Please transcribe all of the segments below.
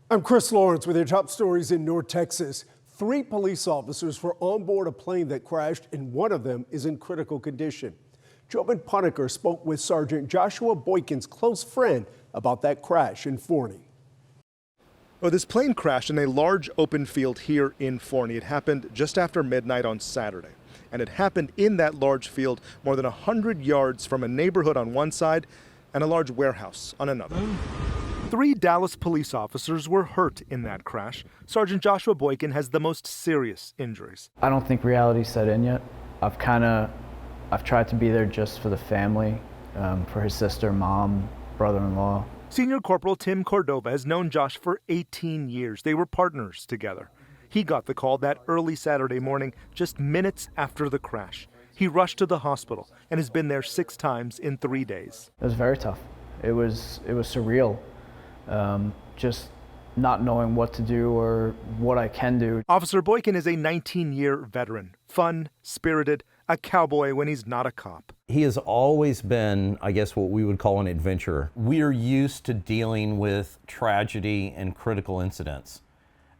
I'm Chris Lawrence with your top stories in North Texas. 3 police officers were on board a plane that crashed, and one of them is in critical condition. Jobin Puneker spoke with Sergeant Joshua Boykin's close friend about that crash in Forney. Well, this plane crashed in a large open field here in Forney. It happened just after midnight on Saturday. And it happened in that large field more than 100 yards from a neighborhood on one side and a large warehouse on another. 3 Dallas police officers were hurt in that crash. Sergeant Joshua Boykin has the most serious injuries. I don't think reality set in yet. I've tried to be there just for the family, for his sister, mom, brother-in-law. Senior Corporal Tim Cordova has known Josh for 18 years. They were partners together. He got the call that early Saturday morning, just minutes after the crash. He rushed to the hospital and has been there 6 times in 3 days. It was very tough. It was surreal. Just not knowing what to do or what I can do. Officer Boykin is a 19-year veteran, fun, spirited, a cowboy when he's not a cop. He has always been, I guess, what we would call an adventurer. We're used to dealing with tragedy and critical incidents.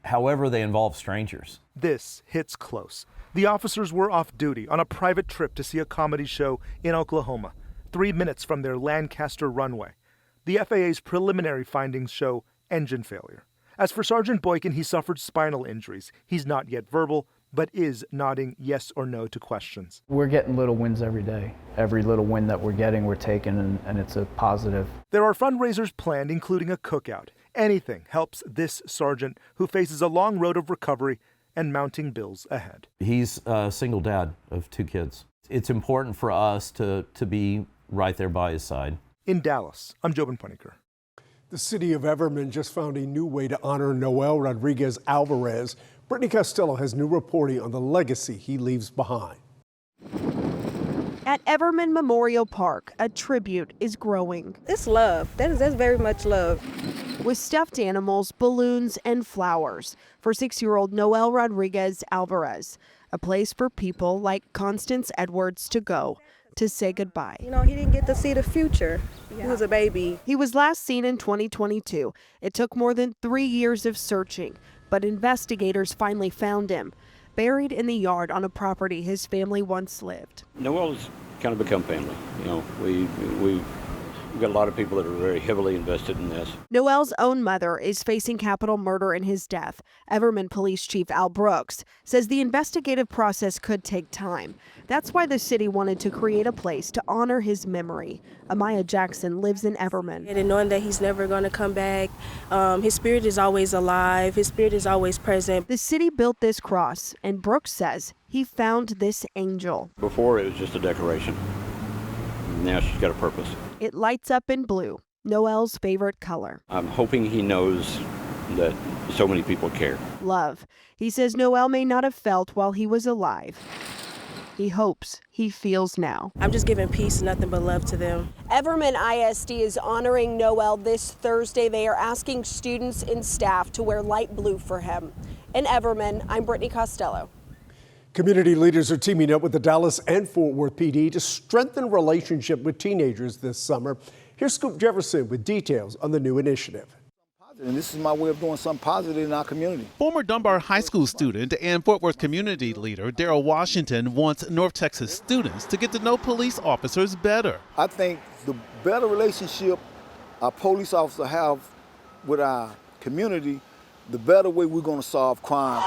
However, they involve strangers. This hits close. The officers were off duty on a private trip to see a comedy show in Oklahoma, 3 minutes from their Lancaster runway. The FAA's preliminary findings show engine failure. As for Sergeant Boykin, he suffered spinal injuries. He's not yet verbal, but is nodding yes or no to questions. We're getting little wins every day. Every little win that we're getting, we're taking, and it's a positive. There are fundraisers planned, including a cookout. Anything helps this sergeant who faces a long road of recovery and mounting bills ahead. He's a single dad of 2 kids. It's important for us to be right there by his side. In Dallas, I'm Jobin Puneker. The city of Everman just found a new way to honor Noel Rodriguez Alvarez. Brittany Costello has new reporting on the legacy he leaves behind. At Everman Memorial Park, a tribute is growing. It's love. That's very much love. With stuffed animals, balloons, and flowers for 6-year-old Noel Rodriguez Alvarez, a place for people like Constance Edwards to go to say goodbye. You know, he didn't get to see the future. He was a baby. He was last seen in 2022. It took more than 3 years of searching, but investigators finally found him, buried in the yard on a property his family once lived. Noel's kind of become family. You know, we've got a lot of people that are very heavily invested in this. Noel's own mother is facing capital murder in his death. Everman Police Chief Al Brooks says the investigative process could take time. That's why the city wanted to create a place to honor his memory. Amaya Jackson lives in Everman. And knowing that he's never going to come back, his spirit is always alive, his spirit is always present. The city built this cross, and Brooks says he found this angel. Before it was just a decoration. Now she's got a purpose. It lights up in blue, Noel's favorite color. I'm hoping he knows that so many people care. Love. He says Noel may not have felt while he was alive. He hopes he feels now. I'm just giving peace, nothing but love to them. Everman ISD is honoring Noel this Thursday. They are asking students and staff to wear light blue for him. In Everman, I'm Brittany Costello. Community leaders are teaming up with the Dallas and Fort Worth PD to strengthen relationship with teenagers this summer. Here's Scoop Jefferson with details on the new initiative. And this is my way of doing something positive in our community. Former Dunbar High School student and Fort Worth community leader Daryl Washington wants North Texas students to get to know police officers better. I think the better relationship our police officers have with our community, the better way we're going to solve crime.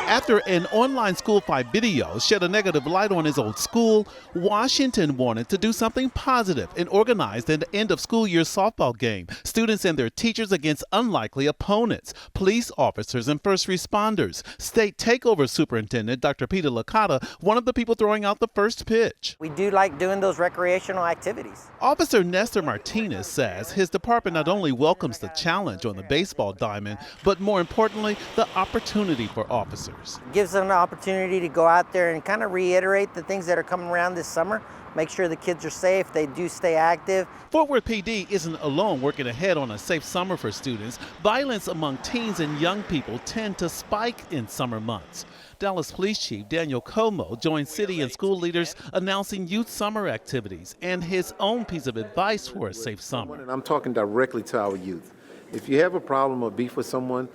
After an online school fight video shed a negative light on his old school, Washington wanted to do something positive and organized an end-of-school-year softball game. Students and their teachers against unlikely opponents, police officers and first responders. State Takeover Superintendent Dr. Peter Licata, one of the people throwing out the first pitch. We do like doing those recreational activities. Officer Nestor Martinez says his department not only welcomes the challenge on the baseball diamond, but more importantly, the opportunity for officers. Gives them an opportunity to go out there and kind of reiterate the things that are coming around this summer, make sure the kids are safe, they do stay active. Fort Worth PD isn't alone working ahead on a safe summer for students. Violence among teens and young people tend to spike in summer months. Dallas Police Chief Daniel Como joined city and school leaders announcing youth summer activities and his own piece of advice for a safe summer. And I'm talking directly to our youth. If you have a problem or beef with someone,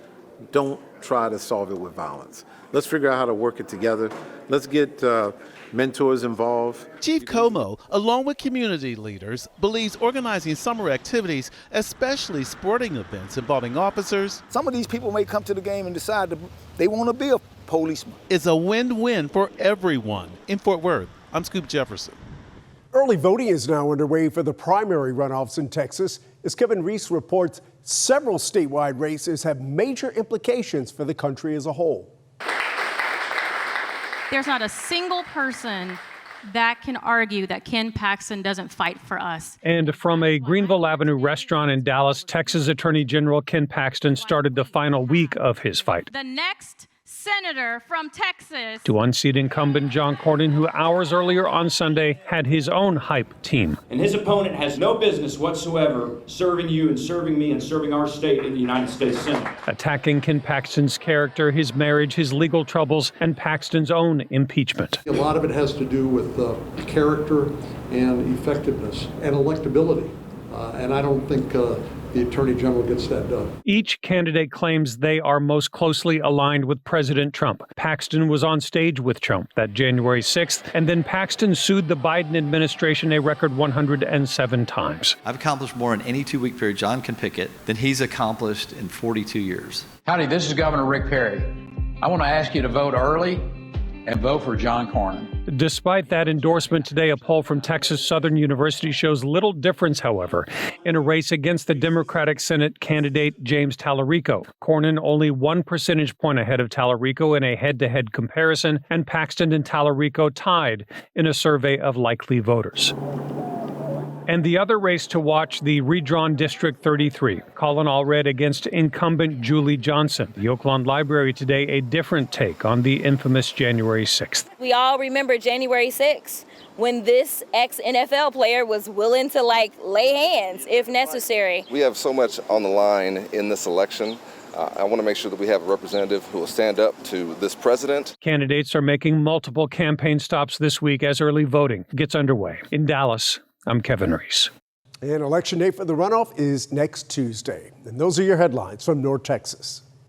don't try to solve it with violence. Let's figure out how to work it together. Let's get mentors involved. Chief Como, along with community leaders, believes organizing summer activities, especially sporting events involving officers, Some of these people may come to the game and decide they want to be a policeman. is a win-win for everyone. In Fort Worth, I'm Scoop Jefferson. Early voting is now underway for the primary runoffs in Texas. As Kevin Reese reports, several statewide races have major implications for the country as a whole. There's not a single person that can argue that Ken Paxton doesn't fight for us. And from a Greenville Avenue restaurant in Dallas, Texas Attorney General Ken Paxton started the final week of his fight. The next senator from Texas To unseat incumbent John Cornyn, who hours earlier on Sunday had his own hype team. And his opponent has no business whatsoever serving you and serving me and serving our state in the United States Senate. Attacking Ken Paxton's character, his marriage, his legal troubles, and Paxton's own impeachment. A lot of it has to do with character and effectiveness and electability. And I don't think the Attorney General gets that done. Each candidate claims they are most closely aligned with President Trump. Paxton was on stage with Trump that January 6th, and then Paxton sued the Biden administration a record 107 times. I've accomplished more in any 2-week period John can pick it than he's accomplished in 42 years. Howdy, this is Governor Rick Perry. I want to ask you to vote early and vote for John Cornyn. Despite that endorsement today, a poll from Texas Southern University shows little difference, however, in a race against the Democratic Senate candidate James Tallarico. Cornyn only 1 percentage point ahead of Tallarico in a head-to-head comparison, and Paxton and Tallarico tied in a survey of likely voters. And the other race to watch, the redrawn District 33, Colin Allred against incumbent Julie Johnson. The Oakland Library today, a different take on the infamous January 6th. We all remember January 6th when this ex-NFL player was willing to lay hands if necessary. We have so much on the line in this election. I want to make sure that we have a representative who will stand up to this president. Candidates are making multiple campaign stops this week as early voting gets underway. In Dallas, I'm Kevin Reese. And election day for the runoff is next Tuesday. And those are your headlines from North Texas.